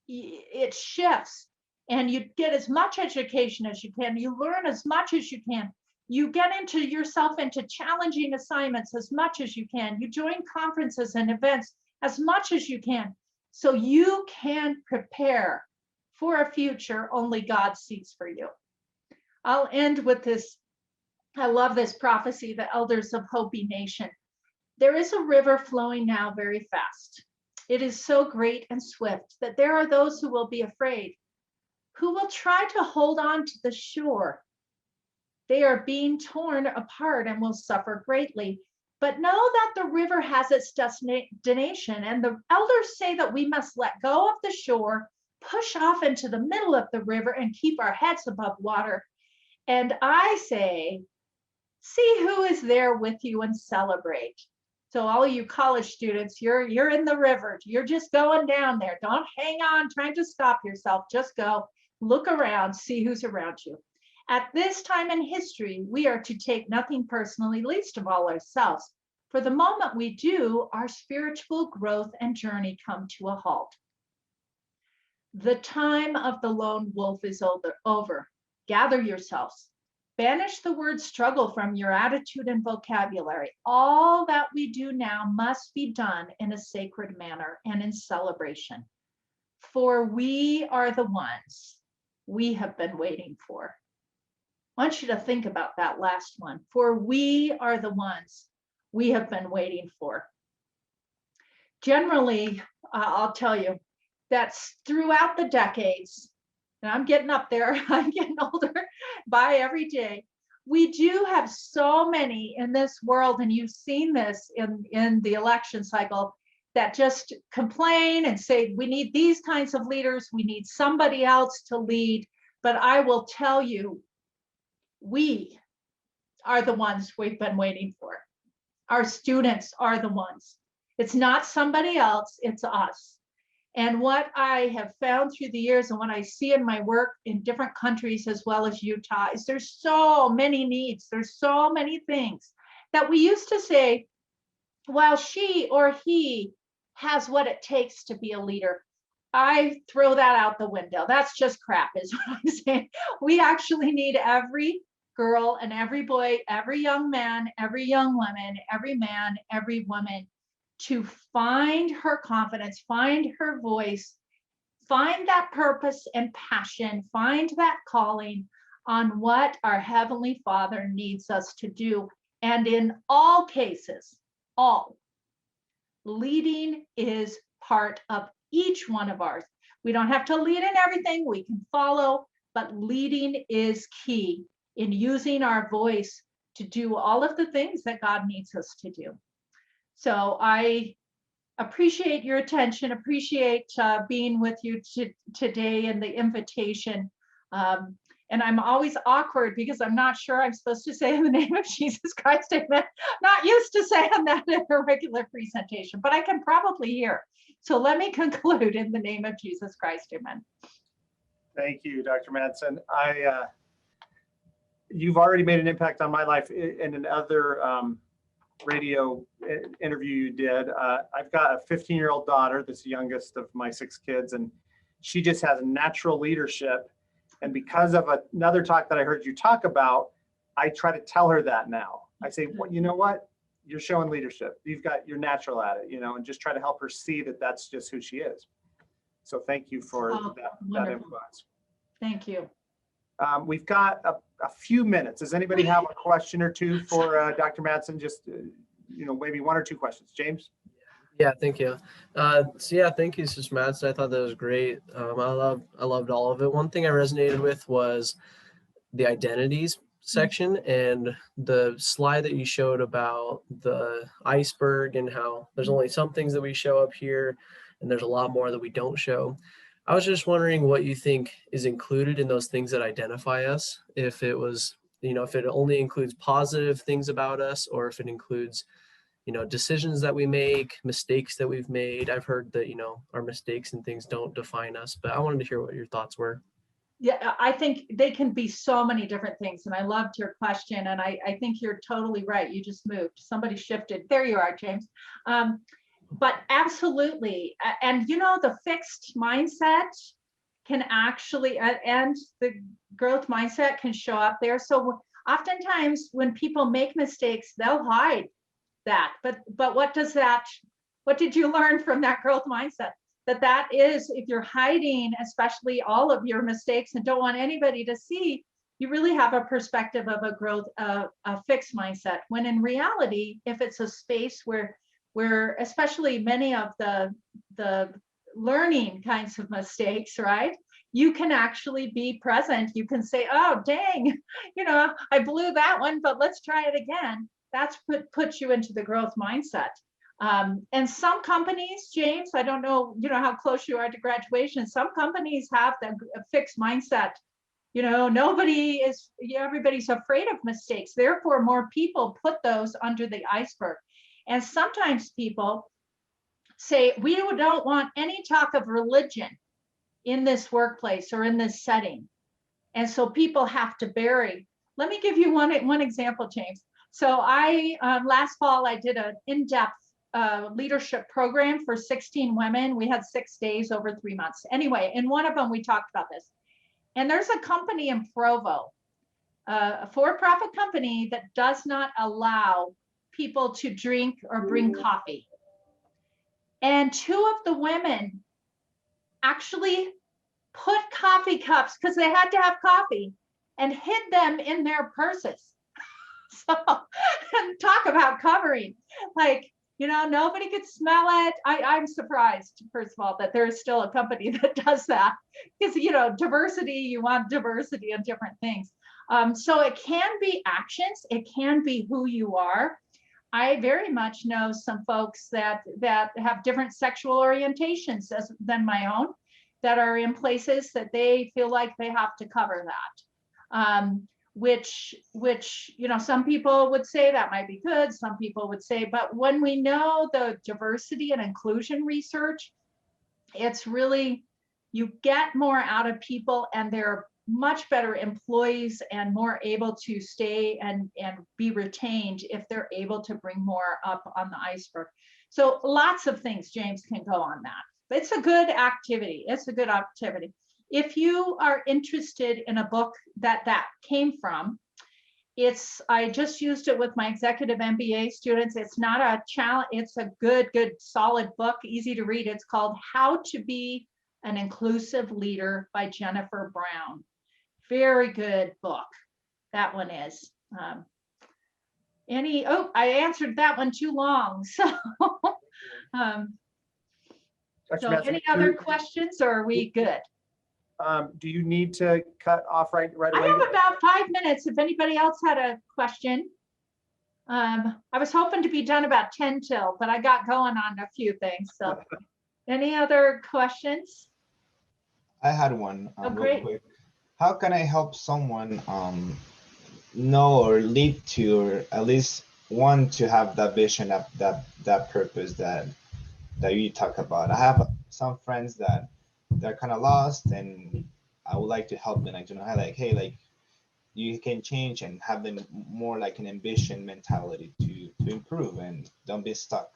It shifts, and you get as much education as you can. You learn as much as you can. You get yourself into challenging assignments as much as you can. You join conferences and events as much as you can, so you can prepare for a future only God sees for you. I'll end with this. I love this prophecy, the elders of Hopi Nation. There is a river flowing now very fast. It is so great and swift that there are those who will be afraid, who will try to hold on to the shore. They are being torn apart and will suffer greatly. But know that the river has its destination, and the elders say that we must let go of the shore, push off into the middle of the river, and keep our heads above water. And I say, see who is there with you and celebrate. So all you college students, you're in the river. You're just going down there. Don't hang on trying to stop yourself. Just go, look around, see who's around you. At this time in history, we are to take nothing personally, least of all ourselves. For the moment we do, our spiritual growth and journey come to a halt. The time of the lone wolf is over. Gather yourselves. Banish the word struggle from your attitude and vocabulary. All that we do now must be done in a sacred manner and in celebration. For we are the ones we have been waiting for. I want you to think about that last one. For we are the ones we have been waiting for. Generally, I'll tell you that throughout the decades, and I'm getting up there, I'm getting older by every day, we do have so many in this world, and you've seen this in the election cycle, that just complain and say, we need these kinds of leaders, we need somebody else to lead. But I will tell you, we are the ones we've been waiting for. Our students are the ones. It's not somebody else, it's us. And what I have found through the years and what I see in my work in different countries as well as Utah is there's so many needs, there's so many things that we used to say, well, she or he has what it takes to be a leader. I throw that out the window. That's just crap, is what I'm saying. We actually need every girl and every boy, every young man, every young woman, every man, every woman to find her confidence, find her voice, find that purpose and passion, find that calling on what our Heavenly Father needs us to do. And in all cases, all, leading is part of each one of ours. We don't have to lead in everything, we can follow, but leading is key in using our voice to do all of the things that God needs us to do. So I appreciate your attention, appreciate being with you today and the invitation. And I'm always awkward because I'm not sure I'm supposed to say in the name of Jesus Christ, amen. Not used to saying that in a regular presentation, but I can probably hear. So let me conclude in the name of Jesus Christ, amen.
Thank you, Dr. Madsen. You've already made an impact on my life in another radio interview you did. I've got a 15-year-old daughter that's the youngest of my 6 kids, and she just has natural leadership. And because of another talk that I heard you talk about, I try to tell her that now. I say, well, you know what? You're showing leadership. You're natural at it, and just try to help her see that that's just who she is. So thank you for that influence.
Thank you.
We've got a few minutes. Does anybody have a question or two for Dr. Madsen? Just, maybe 1 or 2 questions. James?
Yeah, thank you. Thank you, Sister Madsen. I thought that was great. I loved all of it. One thing I resonated with was the identities section and the slide that you showed about the iceberg and how there's only some things that we show up here and there's a lot more that we don't show. I was just wondering what you think is included in those things that identify us, if it was if it only includes positive things about us, or if it includes, decisions that we make, mistakes that we've made. I've heard that, our mistakes and things don't define us, but I wanted to hear what your thoughts were.
Yeah, I think they can be so many different things. And I loved your question. And I think you're totally right. You just moved. Somebody shifted. There you are, James. But absolutely. And the fixed mindset can actually, and the growth mindset can show up there. So oftentimes when people make mistakes, they'll hide that. But what did you learn from that growth mindset? That is, if you're hiding, especially all of your mistakes and don't want anybody to see, you really have a perspective of a fixed mindset. When in reality, if it's a space where especially many of the learning kinds of mistakes, right? You can actually be present. You can say, oh, dang, I blew that one, but let's try it again. That's puts you into the growth mindset. And some companies, James, I don't know, how close you are to graduation. Some companies have a fixed mindset. Everybody's afraid of mistakes. Therefore, more people put those under the iceberg. And sometimes people say, we don't want any talk of religion in this workplace or in this setting. And so people have to bury. Let me give you one example, James. So last fall, I did an in-depth leadership program for 16 women. We had 6 days over 3 months. Anyway, in one of them, we talked about this. And there's a company in Provo, a for-profit company that does not allow people to drink or bring coffee. And 2 of the women actually put coffee cups, because they had to have coffee, and hid them in their purses. So, and talk about covering, nobody could smell it. I'm surprised, first of all, that there is still a company that does that, because, diversity, you want diversity in different things. So it can be actions. It can be who you are. I very much know some folks that have different sexual orientations than my own, that are in places that they feel like they have to cover that. Which some people would say that might be good. Some people would say, but when we know the diversity and inclusion research, it's really, you get more out of people, and they're much better employees and more able to stay and be retained if they're able to bring more up on the iceberg. So lots of things, James, can go on that. It's a good activity. It's a good activity. If you are interested in a book that came from, I just used it with my executive MBA students. It's not a challenge. It's a good, solid book, easy to read. It's called How to Be an Inclusive Leader by Jennifer Brown. Very good book. That one is. I answered that one too long. So, any other questions, or are we good?
Do you need to cut off right away?
I have about 5 minutes if anybody else had a question. I was hoping to be done about 10 till, but I got going on a few things. So any other questions?
I had one real
great.
quick. How can I help someone know or lead to, or at least want to have that vision, that purpose that you talk about? I have some friends that they're kind of lost, and I would like to help them, hey, you can change and have them more like an ambition mentality to improve and don't be stuck.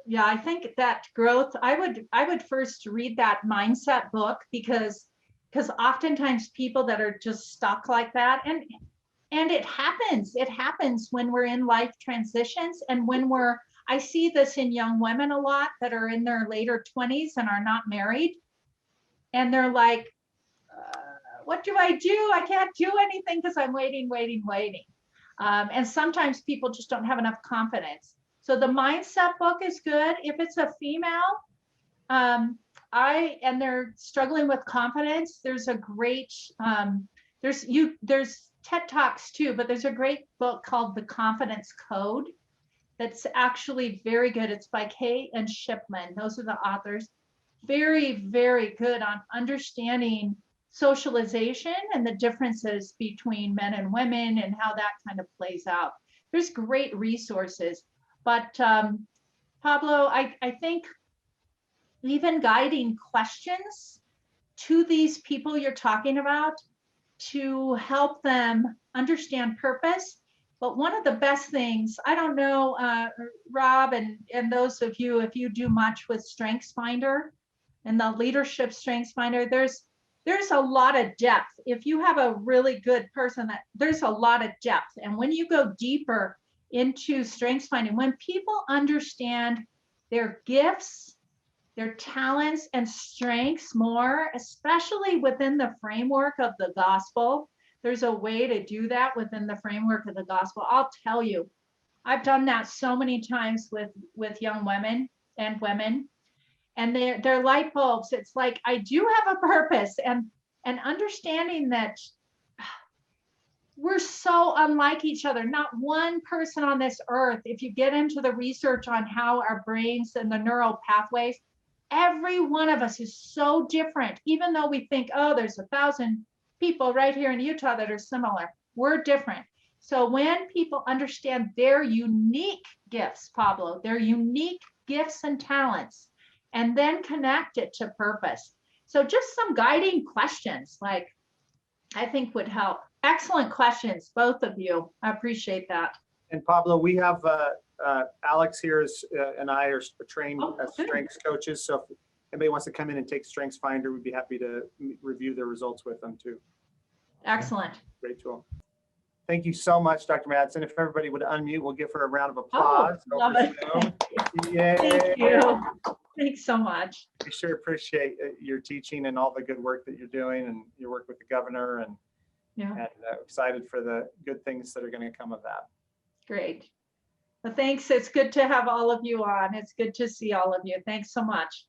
Yeah, I think that growth, I would first read that mindset book, because oftentimes people that are just stuck like that, and it happens when we're in life transitions, and when I see this in young women a lot that are in their later 20s and are not married, and they're like, what do I do? I can't do anything because I'm waiting. And sometimes people just don't have enough confidence. So the mindset book is good. If it's a female, and they're struggling with confidence, there's a great, there's TED Talks too, but there's a great book called The Confidence Code that's actually very good. It's by Haight and Shipman. Those are the authors. Very, very good on understanding socialization and the differences between men and women and how that kind of plays out. There's great resources, but Pablo, I think even guiding questions to these people you're talking about to help them understand purpose. But one of the best things, I don't know, Rob, and those of you, if you do much with StrengthsFinder and the leadership StrengthsFinder, there's a lot of depth. If you have a really good person, there's a lot of depth. And when you go deeper into StrengthsFinding, when people understand their gifts, their talents and strengths more, especially within the framework of the gospel, there's a way to do that within the framework of the gospel. I'll tell you, I've done that so many times with young women and their light bulbs. It's like, I do have a purpose, and understanding that we're so unlike each other. Not one person on this earth, if you get into the research on how our brains and the neural pathways, every one of us is so different. Even though we think, oh, there's 1,000 people right here in Utah that are similar, we're different. So when people understand their unique gifts, Pablo, their unique gifts and talents, and then connect it to purpose. So just some guiding questions, like, I think would help. Excellent questions, both of you. I appreciate that.
And Pablo, we have Alex here and I are trained as
good.
strengths coaches. So if anybody wants to come in and take StrengthsFinder, we'd be happy to review their results with them too.
Excellent.
Great tool. Thank you so much, Dr. Madsen. If everybody would unmute, we'll give her a round of applause.
Love it.
Yay.
Thank you. Thanks so much.
We sure appreciate your teaching and all the good work that you're doing and your work with the governor, and excited for the good things that are going to come of that.
Great. Well, thanks. It's good to have all of you on. It's good to see all of you. Thanks so much.